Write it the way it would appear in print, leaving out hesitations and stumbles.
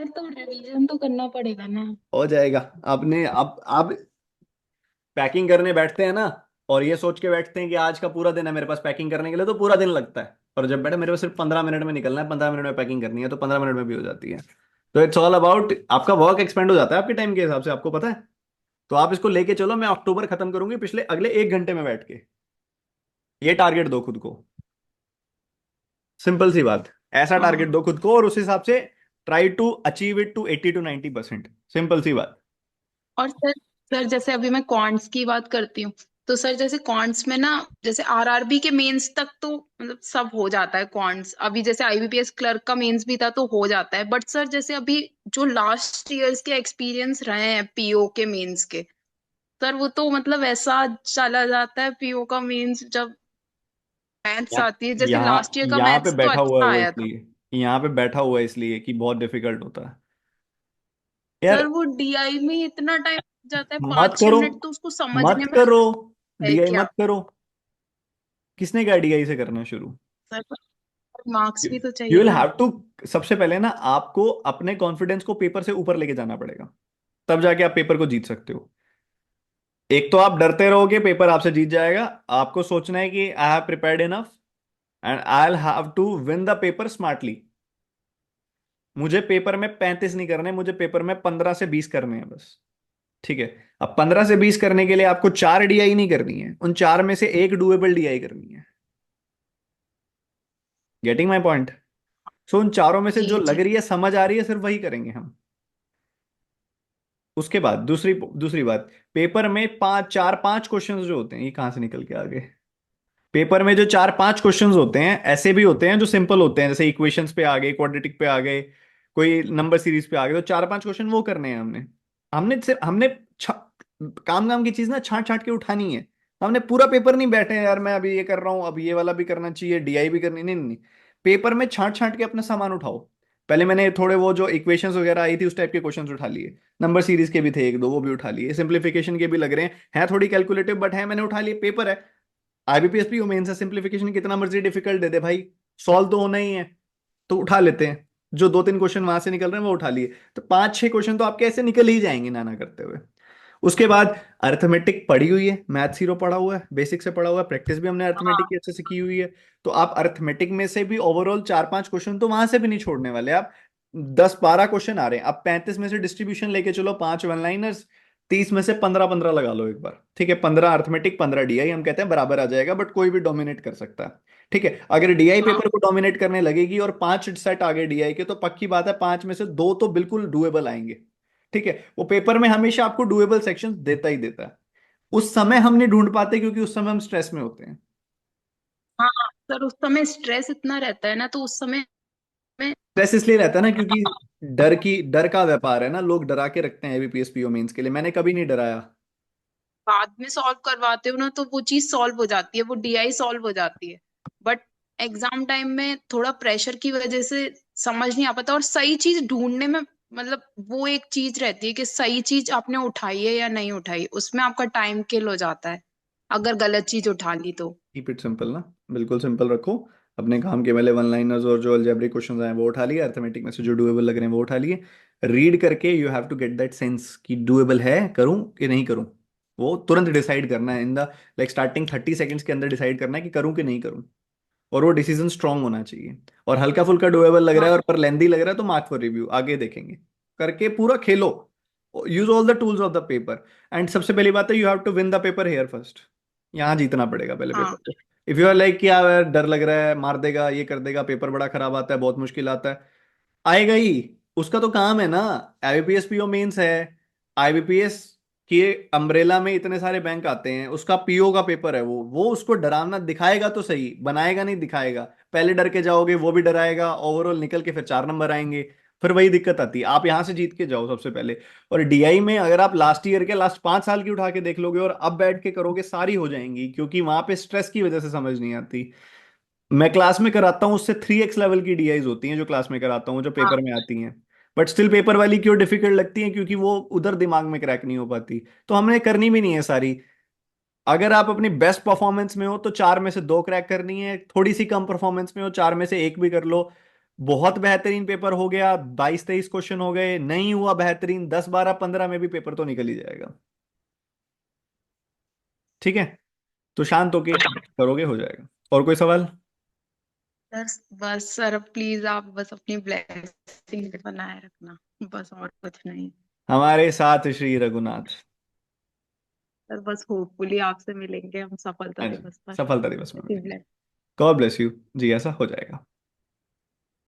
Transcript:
Sir तो revision तो करना पड़ेगा ना। हो जाएगा। आपने आप पैकिंग करने बैठते हैं ना, और ये सोच के बैठते हैं कि आज का पूरा दिन है मेरे पास पैकिंग करने के लिए, तो पूरा दिन लगता है। और जब बैठे मेरे पास सिर्फ 15 मिनट में निकलना है, 15 मिनट में पैकिंग करनी है, तो 15 मिनट में भी हो जाती है। तो इट्स ऑल अबाउट आपका वर्क एक्सपेंड हो जाता है आपके टाइम के हिसाब से, आपको पता है। तो आप इसको लेके चलो, मैं अक्टूबर खत्म करूंगी पिछले अगले 1 घंटे में बैठ के। ये टारगेट दो खुद को। सिंपल सी बात। ऐसा टारगेट हाँ। दो खुद को, और उस हिसाब से try to achieve it to 80 to 90%। Simple सी बात। और सर, जैसे अभी मैं क्वांट्स की बात करती हूँ, तो सर जैसे क्वांट्स में ना, जैसे आरआरबी के मेंस तक तो मतलब सब हो जाता है क्वांट्स। अभी जैसे आईबीपीएस क्लर्क का मेंस भी था तो हो जाता है, बट सर जैसे अभी जो लास्ट ईयर्स के एक्सपीरियंस रहे हैं पीओ के मेंस के, सर वो तो मतलब ऐसा चला जाता है पीओ का मेंस जब मैथ्स यहाँ आती है। जैसे यहाँ लास्ट ईयर का यहाँ पे मैथ्स तो बैठा हुआ है अच्छा वो आया था। इसलिए, यहाँ पे बैठा हुआ है इसलिए कि बहुत डिफिकल्ट होता है यार। सर वो डीआई में इतना टाइम जाता है, मत पाँच छह करो, मिनट तो उसको समझने मत में करो, है डीआई क्या। मत करो। किसने कहा डीआई से करना शुरू? सर मार्क्स भी तो यू चाहिए विल ना। Have to. सबसे पहले ना आपको अपने कॉन्फिडेंस को पेपर से ऊपर लेके जाना पड़ेगा, तब जाके आप पेपर को जीत सकते हो। एक तो आप डरते रहोगे पेपर आपसे जीत जाएगा। आपको सोचना है कि I have prepared enough and I will have to win the paper smartly. मुझे पेपर में 35 नहीं करने, मुझे पेपर में 15 से 20 करने हैं बस। ठीक है। अब 15 से 20 करने के लिए आपको 4 डीआई नहीं करनी है, उन चार में से एक डुएबल डीआई करनी है। Getting my point? सो उन चारों में से जी जो लग जी। रही है, समझ आ रही है, सिर्फ वही करेंगे हम। उसके बाद दूसरी दूसरी बात, पेपर में पांच चार पांच क्वेश्चंस जो होते हैं, ये कहां से निकल के आ गए। पेपर में जो 4 5 क्वेश्चंस होते हैं, ऐसे भी होते हैं जो सिंपल होते हैं, जैसे इक्वेशंस पे आ गए, क्वाड्रेटिक पे आ गए, कोई नंबर सीरीज पे आ गए, तो 4 5 क्वेश्चन वो करने हैं हमने। हमने सिर्फ हमने काम काम की चीज ना छांट छांट के उठानी है। हमने पूरा पेपर नहीं बैठे हैं यार, मैं अभी ये कर रहा हूँ, अभी ये वाला भी करना चाहिए, डीआई भी करनी, नहीं नहीं नहीं। पेपर में छांट छांट के अपना सामान उठाओ। पहले मैंने थोड़े वो जो इक्वेशंस वगैरह आई थी उस टाइप के क्वेश्चंस उठा लिए। नंबर सीरीज के भी थे एक दो, वो भी उठा लिए। सिंप्लीफिकेशन के भी लग रहे हैं थोड़ी कैलकुलेटिव, बट है, मैंने उठा लिए। पेपर है, आईबीपीएस भी मेन से सिंप्लीफिकेशन कितना मर्जी डिफिकल्ट दे दे भाई, सॉल्व तो होना ही है। तो उठा लेते हैं। जो 2 3 क्वेश्चन वहां से निकल रहे हैं वो उठा लिए। तो 5 6 क्वेश्चन तो आपके ऐसे निकल ही जाएंगे ना ना करते हुए। उसके बाद अर्थमेटिक पढ़ी हुई है, मैथ जीरो पढ़ा हुआ है, बेसिक से पढ़ा हुआ है, प्रैक्टिस भी हमने अर्थमेटिक की अच्छे से की हुई है। तो आप अर्थमेटिक में से भी ओवरऑल 4 5 क्वेश्चन तो वहां से भी नहीं छोड़ने वाले आप। 10 12 क्वेश्चन आ रहे हैं, अब 35 में से डिस्ट्रीब्यूशन लेके चलो, 5 वन लाइनर्स, 30 में से 15 15 लगा लो एक बार। ठीक है, 15 अर्थमेटिक 15 डीआई, हम कहते हैं बराबर आ जाएगा, बट कोई भी डोमिनेट कर सकता है। ठीक है, अगर डीआई हाँ पेपर को डोमिनेट करने लगेगी और 5 सेट आ गए डीआई के, तो पक्की बात है 5 में से 2 तो बिल्कुल डुएबल आएंगे। ठीक है, वो पेपर में हमेशा आपको डुएबल सेक्शंस देता ही देता है। उस समय हम नहीं ढूंढ पाते क्योंकि उस समय हम स्ट्रेस में होते हैं। हाँ। सर उस समय स्ट्रेस इतना रहता है ना, तो उस समय में स्ट्रेस इसलिए रहता है ना क्योंकि डर का व्यापार है ना, लोग डरा के रखते हैं एबीपीएस पीओ मेंस के लिए, मैंने कभी नहीं डराया। बाद में सॉल्व करवाते हो ना तो वो चीज सॉल्व हो जाती है, वो डीआई सॉल्व हो जाती है। बट एग्जाम टाइम में थोड़ा प्रेशर की वजह से समझ नहीं आ पाता, और सही चीज ढूंढने में मतलब वो एक चीज रहती है कि सही चीज आपने उठाई है या नहीं उठाई, उसमें आपका टाइम किल हो जाता है अगर गलत चीज उठा ली तो। कीप इट सिंपल ना, बिल्कुल सिंपल रखो। अपने काम के पहले वन लाइनर्स और जो अलजेब्रिक क्वेश्चंस आए वो उठा लिए, अर्थमेटिक में से जो डुएबल लग रहे हैं वो उठा लिए। रीड करके you have to get that sense कि डुएबल है, करूं कि नहीं करूं। वो तुरंत डिसाइड करना है, in the like starting 30 seconds के अंदर डिसाइड करना है कि करूं कि नहीं करूं। और वो डिसीजन स्ट्रांग होना चाहिए। और हल्का फुल्का डुएबल लग रहा है हाँ और पर लेंदी लग रहा है तो मार्क फॉर रिव्यू आगे देखेंगे। करके पूरा खेलो, use all the tools of the paper. And सबसे पहली बात है, you have to win the paper here first. यहाँ जीतना पड़ेगा पहले पेपर हाँ को। इफ यू आर लाइक कि यार डर लग रहा है, मार देगा, ये कर देगा, पेपर बड़ा खराब आता है, बहुत मुश्किल आता है, आएगा ही। उसका तो काम है ना। आईबीपीएस पीओ मेंस है। आईबीपीएस के अम्ब्रेला में इतने सारे बैंक आते हैं, उसका पीओ का पेपर है वो उसको डरावना दिखाएगा तो सही, बनाएगा नहीं दिखाएगा। पहले डर के जाओगे, वो भी डराएगा, ओवरऑल निकल के फिर 4 नंबर आएंगे। फिर वही दिक्कत आती है, आप यहां से जीत के जाओ सबसे पहले। और डीआई में अगर आप लास्ट ईयर के लास्ट 5 साल की उठा के देख लोगे और अब बैठ के करोगे, सारी हो जाएंगी, क्योंकि वहां पे स्ट्रेस की वजह से समझ नहीं आती। मैं क्लास में कराता हूँ, उससे 3x लेवल की डीआईज होती हैं जो क्लास में कराता हूँ, जो हाँ। पेपर में आती हैं। बट स्टिल पेपर वाली क्यों डिफिकल्ट लगती हैं, क्योंकि वो उधर दिमाग में क्रैक नहीं हो पाती। तो हमने करनी भी नहीं है सारी। अगर आप अपनी बेस्ट परफॉर्मेंस में हो तो 4 में से 2 क्रैक करनी है, थोड़ी सी कम परफॉर्मेंस में हो 4 में से 1 भी कर लो। बहुत बेहतरीन पेपर हो गया, 22-23 क्वेश्चन हो गए, नहीं हुआ बेहतरीन, 10-12-15 में भी पेपर तो निकल ही जाएगा। ठीक है, तो शांत होके करोगे, हो जाएगा। और कोई सवाल? बस बस सर, प्लीज आप बस अपनी ब्लेसिंग बनाए रखना, बस और कुछ नहीं। हमारे साथ श्री रघुनाथ। सर बस होपफुली आपसे मिलेंगे हम सफलता हाँ जी, दिवस पर। सफलता दिवस में ऐसी मिलेंगे। blessing। गॉड ब्लेस यू जी, ऐसा हो जाएगा।